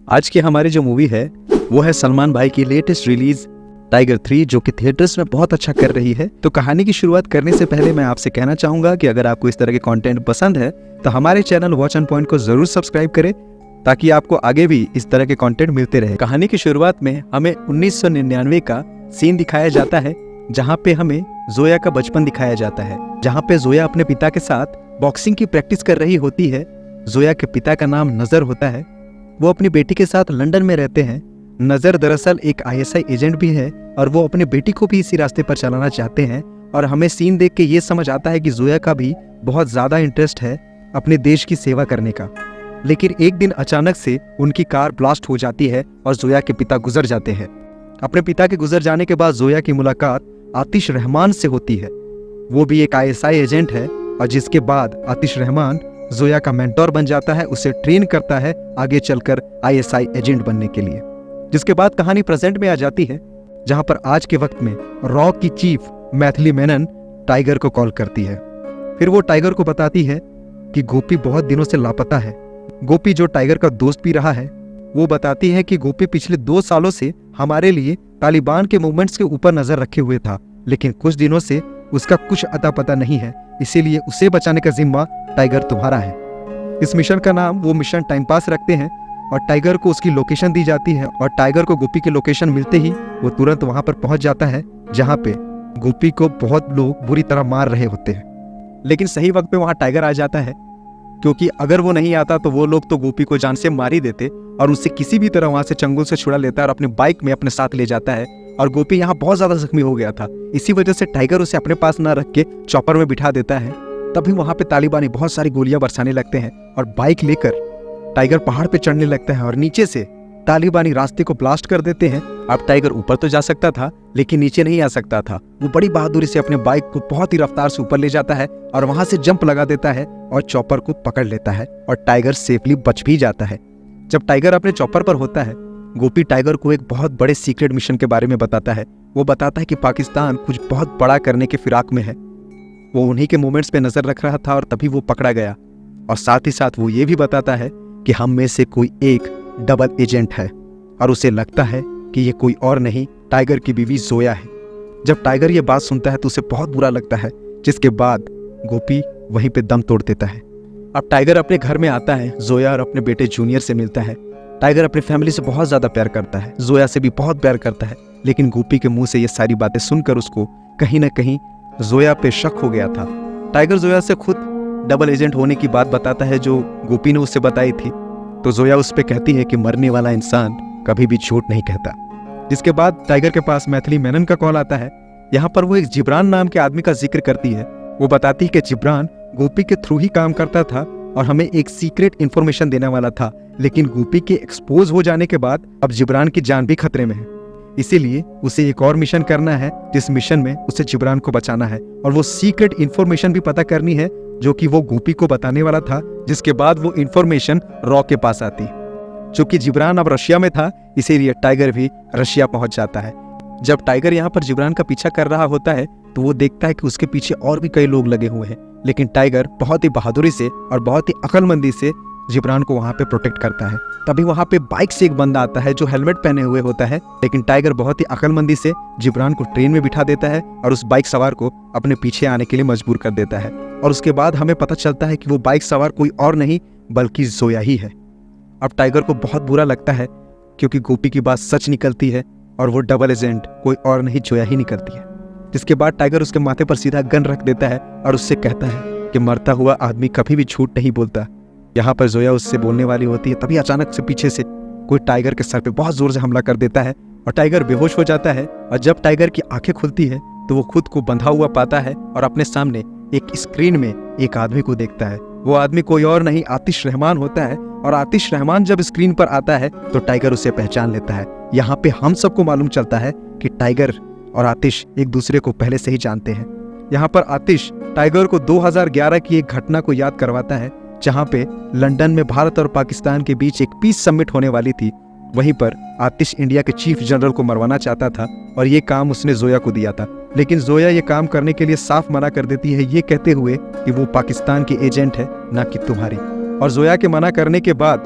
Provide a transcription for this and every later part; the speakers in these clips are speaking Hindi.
आज की हमारी जो मूवी है वो है सलमान भाई की लेटेस्ट रिलीज टाइगर 3, जो कि थिएटर्स में बहुत अच्छा कर रही है। तो कहानी की शुरुआत करने से पहले मैं आपसे कहना चाहूंगा कि अगर आपको इस तरह के कंटेंट पसंद है तो हमारे चैनल वॉच ऑन पॉइंट को जरूर सब्सक्राइब करें ताकि आपको आगे भी इस तरह के कंटेंट मिलते रहे। कहानी की शुरुआत में हमें 1999 का सीन दिखाया जाता है जहाँ पे हमें जोया का बचपन दिखाया जाता है, जहाँ पे जोया अपने पिता के साथ बॉक्सिंग की प्रैक्टिस कर रही होती है। जोया के पिता का नाम नजर होता है, वो अपनी बेटी के साथ लंदन में रहते हैं। नजर दरअसल एक ISI एजेंट भी है और वो अपनी बेटी को भी इसी रास्ते पर चलाना चाहते हैं। और हमें सीन देख के ये समझ आता है कि जोया का भी बहुत ज्यादा इंटरेस्ट है अपने देश की सेवा करने का। लेकिन एक दिन अचानक से उनकी कार ब्लास्ट हो जाती है और जोया के पिता गुजर जाते हैं। अपने पिता के गुजर जाने के बाद जोया की मुलाकात आतिश रहमान से होती है। वो भी एक ISI एजेंट है और जिसके बाद आतिश रहमान जोया का मेंटोर बन जाता है, उसे ट्रेन करता है आगे चलकर ISI एजेंट बनने के लिए। जिसके बाद कहानी प्रेजेंट में आ जाती है जहां पर आज के वक्त में रॉ की चीफ मैथिली मेनन टाइगर को कॉल करती है। फिर वो टाइगर को बताती है कि गोपी बहुत दिनों से लापता है। गोपी जो टाइगर का दोस्त भी रहा है, वो बताती है कि गोपी पिछले 2 सालों से हमारे लिए तालिबान के मूवमेंट्स के ऊपर नजर रखे हुए था, लेकिन कुछ दिनों से उसका कुछ अता पता नहीं है, इसीलिए उसे बचाने का जिम्मा टाइगर तुम्हारा है। इस मिशन का नाम वो मिशन टाइम पास रखते हैं और टाइगर को उसकी लोकेशन दी जाती है और टाइगर को गोपी की लोकेशन मिलते ही वो तुरंत वहां पर पहुंच जाता है जहां पे गोपी को बहुत लोग बुरी तरह मार रहे होते हैं। लेकिन सही वक्त पे वहां टाइगर आ जाता है, क्योंकि अगर वो नहीं आता तो वो लोग तो गोपी को जान से मार ही देते और उससे किसी भी तरह वहां से चंगुल से छुड़ा लेता है और अपने बाइक में अपने साथ ले जाता है। और गोपी यहाँ बहुत ज्यादा जख्मी हो गया था, इसी वजह से टाइगर उसे अपने पास ना रख के चॉपर में बिठा देता है। तभी वहां पे तालिबानी बहुत सारी गोलियां बरसाने लगते हैं और बाइक लेकर टाइगर पहाड़ पे चढ़ने लगता है और नीचे से तालिबानी रास्ते को ब्लास्ट कर देते हैं। अब टाइगर ऊपर तो जा सकता था लेकिन नीचे नहीं आ सकता था। वो बड़ी बहादुरी से अपने बाइक को बहुत ही रफ्तार से ऊपर ले जाता है और वहां से जंप लगा देता है और चॉपर को पकड़ लेता है और टाइगर सेफली बच भी जाता है। जब टाइगर अपने चॉपर पर होता है, गोपी टाइगर को एक बहुत बड़े सीक्रेट मिशन के बारे में बताता है। वो बताता है कि पाकिस्तान कुछ बहुत बड़ा करने के फिराक में है। वो उन्हीं के मूवमेंट्स पे नजर रख रहा था और तभी वो पकड़ा गया। और साथ ही साथ वो ये भी बताता है कि हम में से कोई एक डबल एजेंट है और उसे लगता है कि ये कोई और नहीं, टाइगर की बीवी जोया है। जब टाइगर ये बात सुनता है तो उसे बहुत बुरा लगता है, जिसके बाद गोपी वहीं पे दम तोड़ देता है। अब टाइगर अपने घर में आता है, जोया और अपने बेटे जूनियर से मिलता है। टाइगर अपनी फैमिली से बहुत ज्यादा प्यार करता है, जोया से भी बहुत प्यार करता है, लेकिन गोपी के मुंह से ये सारी बातें सुनकर उसको कहीं ना कहीं जोया पे शक हो गया था। टाइगर जोया से खुद डबल एजेंट होने की बात बताता है जो गोपी ने उससे बताई थी, तो जोया उस पे कहती है कि मरने वाला इंसान कभी भी झूठ नहीं कहता। जिसके बाद टाइगर के पास मैथिली मेनन का कॉल आता है। यहाँ पर वो एक जिब्रान नाम के आदमी का जिक्र करती है। वो बताती है कि जिब्रान गोपी के थ्रू ही काम करता था और हमें एक सीक्रेट इन्फॉर्मेशन देने वाला था, लेकिन गोपी के एक्सपोज हो जाने के बाद अब जिब्रान की जान भी खतरे में है। इसीलिए उसे एक और मिशन करना है, जिस मिशन में उसे जिब्रान को बचाना है और वो सीक्रेट इन्फॉर्मेशन भी पता करनी है जो कि वो गोपी को बताने वाला था। जिसके बाद वो इन्फॉर्मेशन रॉ के पास आती। चूंकि जिब्रान अब रशिया में था, इसीलिए टाइगर भी रशिया पहुंच जाता है। जब टाइगर यहाँ पर जिब्रान का पीछा कर रहा होता है तो वो देखता है कि उसके पीछे और भी कई लोग लगे हुए हैं, लेकिन टाइगर बहुत ही बहादुरी से और बहुत ही अक्लमंदी से जिब्रान को वहां पे प्रोटेक्ट करता है। तभी वहां पे बाइक से एक बंदा आता है जो हेलमेट पहने हुए होता है, लेकिन टाइगर बहुत ही अक्लमंदी से जिब्रान को ट्रेन में बिठा देता है और उस बाइक सवार को अपने पीछे आने के लिए मजबूर कर देता है। और उसके बाद हमें पता चलता है कि वो बाइक सवार कोई और नहीं बल्कि जोया ही है। अब टाइगर को बहुत बुरा लगता है क्योंकि गोपी की बात सच निकलती है और वो डबल एजेंट कोई और नहीं जोया ही निकलती है। जिसके बाद टाइगर उसके माथे पर सीधा गन रख देता है और उससे कहता है कि मरता हुआ आदमी कभी भी झूठ नहीं बोलता। यहाँ पर जोया उससे बोलने वाली होती है, तभी अचानक से पीछे से कोई टाइगर के सर पे बहुत जोर से हमला कर देता है और टाइगर बेहोश हो जाता है। और जब टाइगर की आंखें खुलती है तो वो खुद को बंधा हुआ पाता है और अपने सामने एक स्क्रीन में एक आदमी को देखता है। वो आदमी कोई और नहीं आतिश रहमान होता है और आतिश रहमान जब स्क्रीन पर आता है तो टाइगर उसे पहचान लेता है। यहाँ पे हम सबको मालूम चलता है कि टाइगर और आतिश एक दूसरे को पहले से ही जानते हैं। यहाँ पर आतिश टाइगर को 2011 की एक घटना को याद करवाता है जहाँ पे लंदन में भारत और पाकिस्तान के बीच एक पीस समिट होने वाली थी। वहीं पर आतिश इंडिया के चीफ जनरल को मरवाना चाहता था और ये काम उसने जोया को दिया था, लेकिन जोया ये काम करने के लिए साफ मना कर देती है, ये कहते हुए कि वो पाकिस्तान की एजेंट है ना कि तुम्हारी। और जोया के मना करने के बाद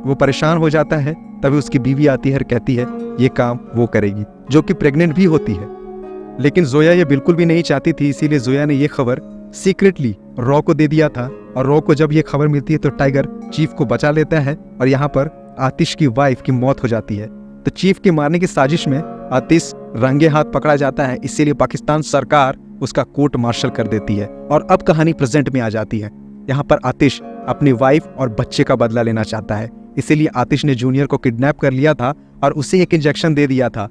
वो परेशान हो जाता है। तभी उसकी बीवी आती है और कहती है ये काम वो करेगी, जो कि प्रेग्नेंट भी होती है। लेकिन जोया ये बिल्कुल भी नहीं चाहती थी, इसीलिए जोया ने ये खबर सीक्रेटली रॉ को दे दिया था। और रॉ को जब ये खबर मिलती है तो टाइगर चीफ को बचा लेता है और यहाँ पर आतिश की वाइफ की मौत हो जाती है। तो चीफ के मारने की साजिश में आतिश रंगे हाथ पकड़ा जाता है, इसीलिए पाकिस्तान सरकार उसका कोर्ट मार्शल कर देती है। और अब कहानी प्रेजेंट में आ जाती है। यहाँ पर आतिश अपनी वाइफ और बच्चे का बदला लेना चाहता है, इसीलिए आतिश ने जूनियर को किडनैप कर लिया था और उसे एक इंजेक्शन दे दिया था,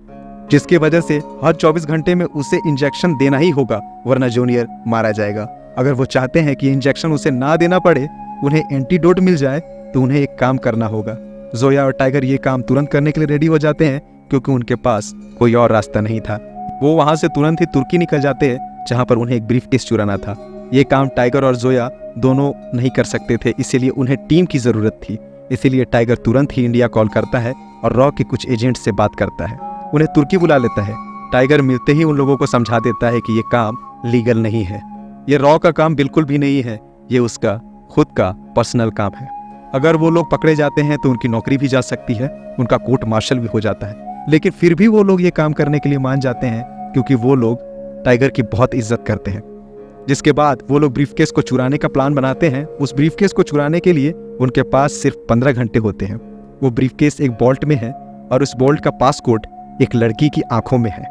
जिसकी वजह से हर 24 घंटे में उसे इंजेक्शन देना ही होगा, वरना जूनियर मारा जाएगा। अगर वो चाहते हैं कि इंजेक्शन उसे ना देना पड़े, उन्हें एंटीडोट मिल जाए, तो उन्हें एक काम करना होगा। जोया और टाइगर ये काम तुरंत करने के लिए रेडी हो जाते हैं, क्योंकि उनके पास कोई और रास्ता नहीं था। वो वहां से तुरंत ही तुर्की निकल जाते हैं, जहां पर उन्हें एक ब्रीफकेस चुराना था। ये काम टाइगर और जोया दोनों नहीं कर सकते थे, इसीलिए उन्हें टीम की जरूरत थी। इसीलिए टाइगर तुरंत ही इंडिया कॉल करता है और रॉ के कुछ एजेंट से बात करता है, उन्हें तुर्की बुला लेता है। टाइगर मिलते ही उन लोगों को समझा देता है कि ये काम लीगल नहीं है, ये रॉ का काम बिल्कुल भी नहीं है, ये उसका खुद का पर्सनल काम है। अगर वो लोग पकड़े जाते हैं तो उनकी नौकरी भी जा सकती है, उनका कोर्ट मार्शल भी हो जाता है। लेकिन फिर भी वो लोग ये काम करने के लिए मान जाते हैं, क्योंकि वो लोग टाइगर की बहुत इज्जत करते हैं। जिसके बाद वो लोग ब्रीफकेस को चुराने का प्लान बनाते हैं। उस ब्रीफकेस को चुराने के लिए उनके पास सिर्फ 15 घंटे होते हैं। वो ब्रीफकेस एक बोल्ट में है और उस बोल्ट का पासकोड एक लड़की की आंखों में है।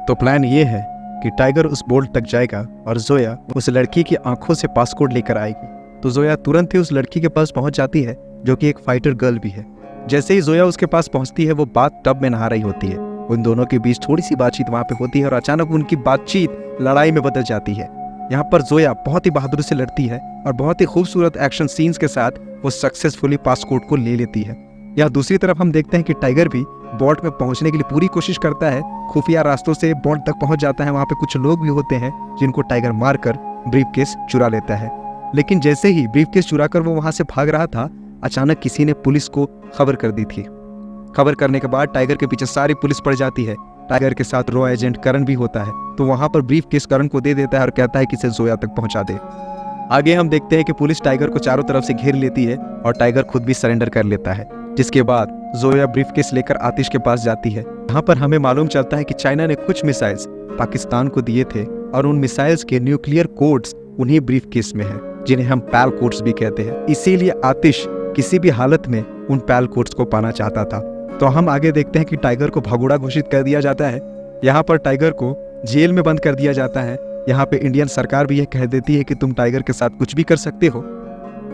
तो प्लान ये है कि टाइगर उस बोल्ट तक जाएगा और जोया उस लड़की की आंखों से पासकोड लेकर आएगी। तो जोया तुरंत ही उस लड़की के पास पहुंच जाती है, जो कि एक फाइटर गर्ल भी है। जैसे ही जोया उसके पास पहुंचती है, वो बाथ टब में नहा रही होती है। उन दोनों के बीच थोड़ी सी बातचीत वहां पे होती है और अचानक उनकी बातचीत लड़ाई में बदल जाती है। यहाँ पर जोया बहुत ही बहादुरी से लड़ती है और बहुत ही खूबसूरत एक्शन सीन्स के साथ वो सक्सेसफुली पासकोड को ले लेती है। यहाँ दूसरी तरफ हम देखते हैं कि टाइगर भी बोल्ट में पहुंचने के लिए पूरी कोशिश करता है। खुफिया रास्तों से बोल्ट तक पहुंच जाता है। वहाँ पे कुछ लोग भी होते हैं जिनको टाइगर मारकर ब्रीफकेस चुरा लेता है। लेकिन जैसे ही ब्रीफकेस चुराकर वो वहां से भाग रहा था, अचानक किसी ने पुलिस को खबर कर दी थी। खबर करने के बाद टाइगर के पीछे सारी पुलिस पड़ जाती है। टाइगर के साथ रॉ एजेंट करण भी होता है, तो वहां पर ब्रीफकेस करण को दे देता है और कहता है कि इसे जोया तक पहुंचा दे। आगे हम देखते हैं कि पुलिस टाइगर को चारों तरफ से घेर लेती है और टाइगर खुद भी सरेंडर कर लेता है। जिसके बाद जोया ब्रीफकेस लेकर आतिश के पास जाती है। यहाँ पर हमें मालूम चलता है कि चाइना ने कुछ मिसाइल्स पाकिस्तान को दिए थे और उन मिसाइल्स के न्यूक्लियर कोड्स उन्हीं ब्रीफकेस में है, जिन्हें हम पैल कोड्स भी कहते हैं। इसीलिए आतिश किसी भी हालत में उन पैल कोड्स को पाना चाहता था। तो हम आगे देखते हैं कि टाइगर को भगोड़ा घोषित कर दिया जाता है। यहाँ पर टाइगर को जेल में बंद कर दिया जाता है। यहाँ पे इंडियन सरकार भी यह कह देती है कि तुम टाइगर के साथ कुछ भी कर सकते हो।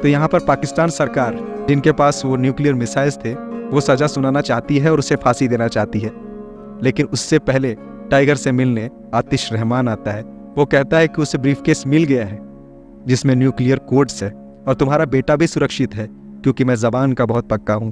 तो यहाँ पर पाकिस्तान सरकार, जिनके पास वो न्यूक्लियर मिसाइल्स थे, वो सजा सुनाना चाहती है और उसे फांसी देना चाहती है। लेकिन उससे पहले टाइगर से मिलने आतिश रहमान आता है। वो कहता है कि उसे ब्रीफकेस मिल गया है जिसमें न्यूक्लियर कोड्स है और तुम्हारा बेटा भी सुरक्षित है, क्योंकि मैं जबान का बहुत पक्का हूँ।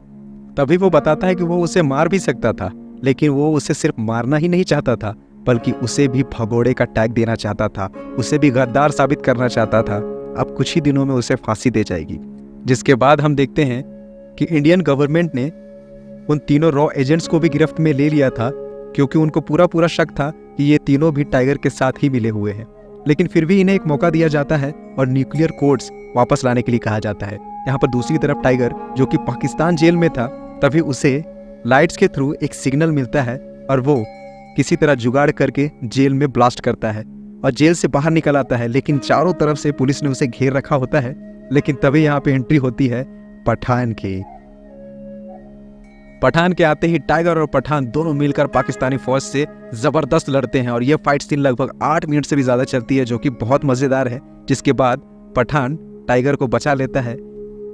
तभी वो बताता है कि वो उसे मार भी सकता था, लेकिन वो उसे सिर्फ मारना ही नहीं चाहता था, बल्कि उसे भी भगोड़े का टैग देना चाहता था, उसे भी गद्दार साबित करना चाहता था। अब कुछ ही दिनों में उसे फांसी दे जाएगी। जिसके बाद हम देखते हैं कि इंडियन गवर्नमेंट ने उन तीनों रॉ एजेंट्स को भी गिरफ्त में ले लिया था, क्योंकि उनको पूरा शक था कि ये तीनों भी टाइगर के साथ ही मिले हुए हैं। लेकिन फिर भी इन्हें एक मौका दिया जाता है और न्यूक्लियर कोड्स वापस लाने के लिए कहा जाता है। यहाँ पर दूसरी तरफ टाइगर, जो कि पाकिस्तान जेल में था, तभी उसे लाइट्स के थ्रू एक सिग्नल मिलता है और वो किसी तरह जुगाड़ करके जेल में ब्लास्ट करता है और जेल से बाहर निकल आता है। लेकिन चारों तरफ से पुलिस ने उसे घेर रखा होता है। लेकिन तभी यहाँ पे एंट्री होती है पठान की। पठान के आते ही टाइगर और पठान दोनों मिलकर पाकिस्तानी फौज से जबरदस्त लड़ते हैं और यह फाइट सीन लगभग 8 मिनट से भी ज्यादा चलती है, जो कि बहुत मजेदार है। जिसके बाद पठान टाइगर को बचा लेता है।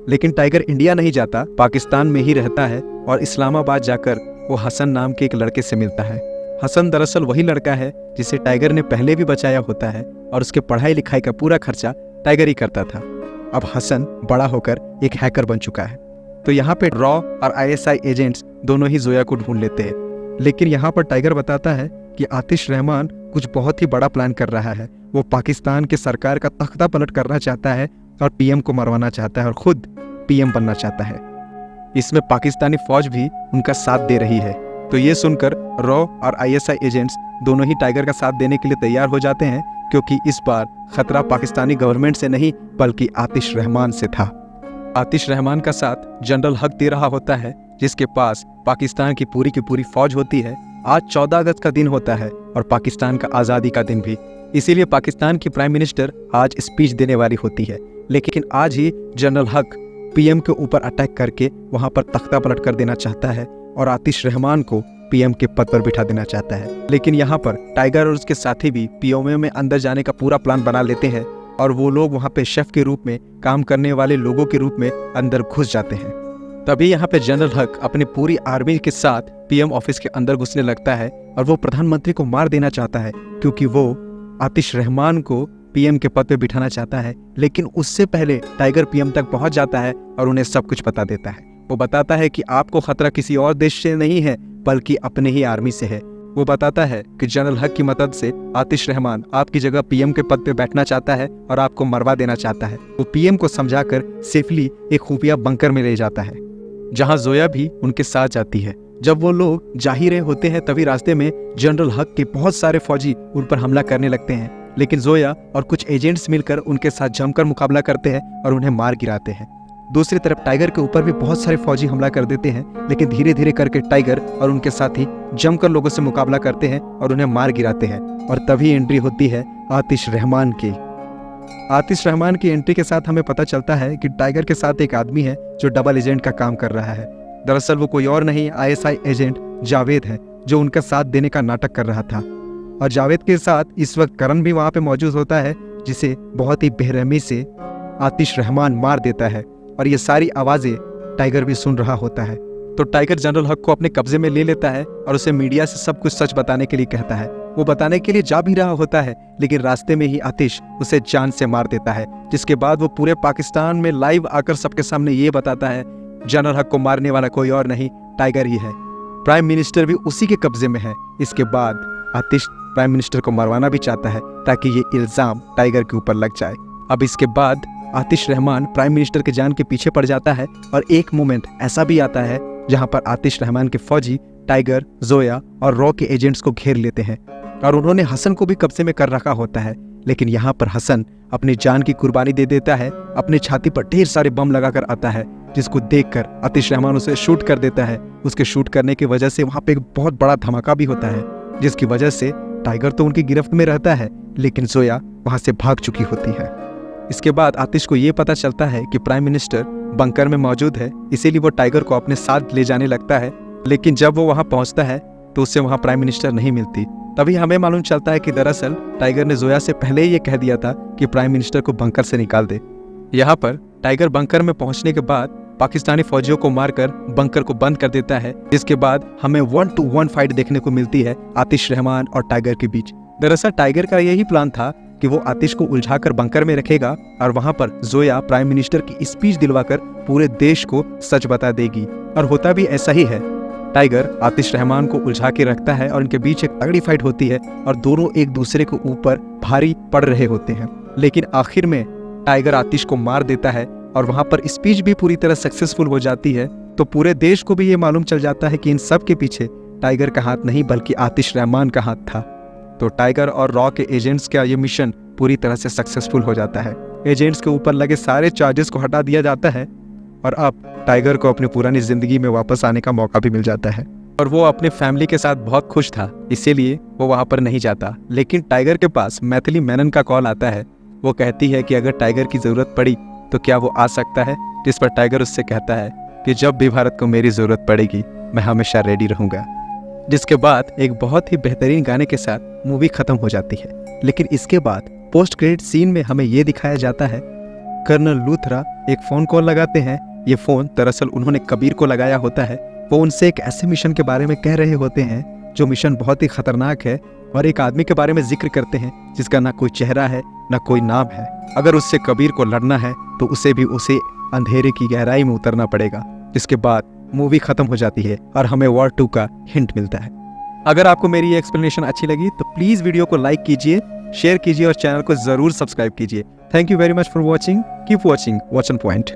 लेकिन टाइगर इंडिया नहीं जाता, पाकिस्तान में ही रहता है और इस्लामाबाद जाकर वो हसन नाम के एक लड़के से मिलता है। हसन दरअसल वही लड़का है जिसे टाइगर ने पहले भी बचाया होता है और उसके पढ़ाई लिखाई का पूरा खर्चा टाइगर ही करता था। अब हसन बड़ा होकर एक हैकर बन चुका है। तो यहाँ पे रॉ और ISI एजेंट्स दोनों ही जोया को ढूंढ लेते हैं। लेकिन यहाँ पर टाइगर बताता है कि आतिश रहमान कुछ बहुत ही बड़ा प्लान कर रहा है। वो पाकिस्तान के सरकार का तख्ता पलट करना चाहता है और PM को मरवाना चाहता है और खुद PM बनना चाहता है। इसमें पाकिस्तानी फौज भी उनका साथ दे रही है। तो ये सुनकर रॉ और ISI एजेंट्स दोनों ही टाइगर का साथ देने के लिए तैयार हो जाते हैं, क्योंकि इस बार खतरा पाकिस्तानी गवर्नमेंट से नहीं बल्कि आतिश रहमान से था। आतिश रहमान का साथ जनरल हक दे रहा होता है, जिसके पास पाकिस्तान की पूरी फौज होती है। आज 14 अगस्त का दिन होता है और पाकिस्तान का आज़ादी का दिन भी, इसीलिए पाकिस्तान की प्राइम मिनिस्टर आज स्पीच देने वाली होती है। लेकिन आज ही जनरल हक पीएम के ऊपर अटैक करके वहां पर तख्ता पलट कर देना चाहता है और आतिश रहमान को पीएम के पद पर बिठा देना चाहता है। लेकिन यहाँ पर टाइगर और उसके साथी भी पीओमे में अंदर जाने का पूरा प्लान बना लेते हैं और वो लोग वहाँ पे शेफ के रूप में, काम करने वाले लोगों के रूप में अंदर घुस जाते हैं। तभी यहाँ पे जनरल हक अपनी पूरी आर्मी के साथ पीएम ऑफिस के अंदर घुसने लगता है और वो प्रधानमंत्री को मार देना चाहता है, क्योंकि वो आतिश रहमान को पीएम के पद पे बिठाना चाहता है। लेकिन उससे पहले टाइगर पीएम तक पहुंच जाता है और उन्हें सब कुछ बता देता है। वो बताता है कि आपको खतरा किसी और देश से नहीं है बल्कि अपने ही आर्मी से है। वो बताता है कि जनरल हक की मदद से आतिश रहमान आपकी जगह पीएम के पद पे बैठना चाहता है और आपको मरवा देना चाहता है। वो पीएम को समझाकर सेफली एक खुफिया बंकर में ले जाता है, जहां जोया भी उनके साथ जाती है। जब वो लोग जा ही रहे होते हैं तभी रास्ते में जनरल हक के बहुत सारे फौजी उन पर हमला करने लगते हैं, लेकिन जोया और कुछ एजेंट्स मिलकर उनके साथ जमकर मुकाबला करते हैं और उन्हें मार गिराते हैं। दूसरी तरफ टाइगर के ऊपर भी बहुत सारे फौजी हमला कर देते हैं, लेकिन धीरे धीरे करके टाइगर और उनके साथी जमकर लोगों से मुकाबला करते हैं और उन्हें मार गिराते हैं। और तभी एंट्री होती है आतिश रहमान की। आतिश रहमान की एंट्री के साथ हमें पता चलता है कि टाइगर के साथ एक आदमी है जो डबल एजेंट का काम कर रहा है। दरअसल वो कोई और नहीं, ISI एजेंट जावेद है, जो उनका साथ देने का नाटक कर रहा था। और जावेद के साथ इस वक्त करण भी वहाँ पे मौजूद होता है, जिसे बहुत ही बेरहमी से आतिश रहमान मार देता है। और ये सारी आवाज़ें टाइगर भी सुन रहा होता है। तो टाइगर जनरल हक को अपने कब्जे में ले लेता है और उसे मीडिया से सब कुछ सच बताने के लिए कहता है। वो बताने के लिए जा भी रहा होता है, लेकिन रास्ते में ही आतिश उसे जान से मार देता है। जिसके बाद वो पूरे पाकिस्तान में लाइव आकर सबके सामने ये बताता है जनरल हक को मारने वाला कोई और नहीं, टाइगर ही है। प्राइम मिनिस्टर भी उसी के कब्जे में है। इसके बाद आतिश प्राइम मिनिस्टर को मरवाना भी चाहता है ताकि ये इल्जाम टाइगर के ऊपर लग जाए। अब इसके बाद आतिश रहमान प्राइम मिनिस्टर के जान के पीछे पड़ जाता है और एक मोमेंट ऐसा भी आता है जहां पर आतिश रहमान के फौजी टाइगर, जोया और रॉ के एजेंट्स को घेर लेते हैं और उन्होंने हसन को भी कब्जे में कर रखा होता है। लेकिन यहाँ पर हसन अपनी जान की कुर्बानी दे देता है, अपनी छाती पर ढेर सारे बम लगाकर आता है, जिसको देखकर आतिश रहमान उसे शूट कर देता है। उसके शूट करने की वजह से वहाँ पे एक बहुत बड़ा धमाका भी होता है, जिसकी वजह से टाइगर तो उनकी गिरफ्त में रहता है, लेकिन जोया वहाँ से भाग चुकी होती है। इसके बाद आतिश को ये पता चलता है कि प्राइम मिनिस्टर बंकर में मौजूद है, इसीलिए वो टाइगर को अपने साथ ले जाने लगता है। लेकिन जब वो वहाँ पहुँचता है तो उससे वहाँ प्राइम मिनिस्टर नहीं मिलती। तभी हमें मालूम चलता है कि दरअसल टाइगर ने जोया से पहले ही ये कह दिया था कि प्राइम मिनिस्टर को बंकर से निकाल दे। यहाँ पर टाइगर बंकर में पहुँचने के बाद पाकिस्तानी फौजियों को मारकर बंकर को बंद कर देता है, जिसके बाद हमें 1-to-1 फाइट देखने को मिलती है आतिश रहमान और टाइगर के बीच। दरअसल टाइगर का यही प्लान था कि वो आतिश को उलझाकर बंकर में रखेगा और वहां पर जोया प्राइम मिनिस्टर की स्पीच दिलवाकर पूरे देश को सच बता देगी। और होता भी ऐसा ही है। टाइगर आतिश रहमान को उलझा के रखता है और उनके बीच एक तगड़ी फाइट होती है और दोनों एक दूसरे के ऊपर भारी पड़ रहे होते हैं। लेकिन आखिर में टाइगर आतिश को मार देता है और वहां पर स्पीच भी पूरी तरह सक्सेसफुल हो जाती है। तो पूरे देश को भी ये मालूम चल जाता है कि इन सब के पीछे टाइगर का हाथ नहीं बल्कि आतिश रहमान का हाथ था। तो टाइगर और रॉ के एजेंट्स का ये मिशन पूरी तरह से सक्सेसफुल हो जाता है। एजेंट्स के ऊपर लगे सारे चार्जेस को हटा दिया जाता है और अब टाइगर को अपनी पुरानी जिंदगी में वापस आने का मौका भी मिल जाता है। और वो अपने फैमिली के साथ बहुत खुश था, इसीलिए वो वहाँ पर नहीं जाता। लेकिन टाइगर के पास मैथिली मेनन का कॉल आता है। वो कहती है कि अगर टाइगर की ज़रूरत पड़ी तो क्या वो आ सकता है, जिस पर टाइगर उससे कहता है कि जब भी भारत को मेरी ज़रूरत पड़ेगी मैं हमेशा रेडी रहूँगा। जिसके बाद एक बहुत ही बेहतरीन गाने के साथ मूवी ख़त्म हो जाती है। लेकिन इसके बाद पोस्ट क्रेडिट सीन में हमें ये दिखाया जाता है कर्नल लूथरा एक फ़ोन कॉल लगाते हैं। ये फ़ोन दरअसल उन्होंने कबीर को लगाया होता है। वो उनसे एक ऐसे मिशन के बारे में कह रहे होते हैं जो मिशन बहुत ही ख़तरनाक है और एक आदमी के बारे में जिक्र करते हैं जिसका ना कोई चेहरा है ना कोई नाम है। अगर उससे कबीर को लड़ना है तो उसे अंधेरे की गहराई में उतरना पड़ेगा। जिसके बाद मूवी खत्म हो जाती है और हमें वॉर 2 का हिंट मिलता है। अगर आपको मेरी ये एक्सप्लेनेशन अच्छी लगी तो प्लीज़ वीडियो को लाइक कीजिए, शेयर कीजिए और चैनल को ज़रूर सब्सक्राइब कीजिए। Thank you very much for watching. Keep watching watch on point.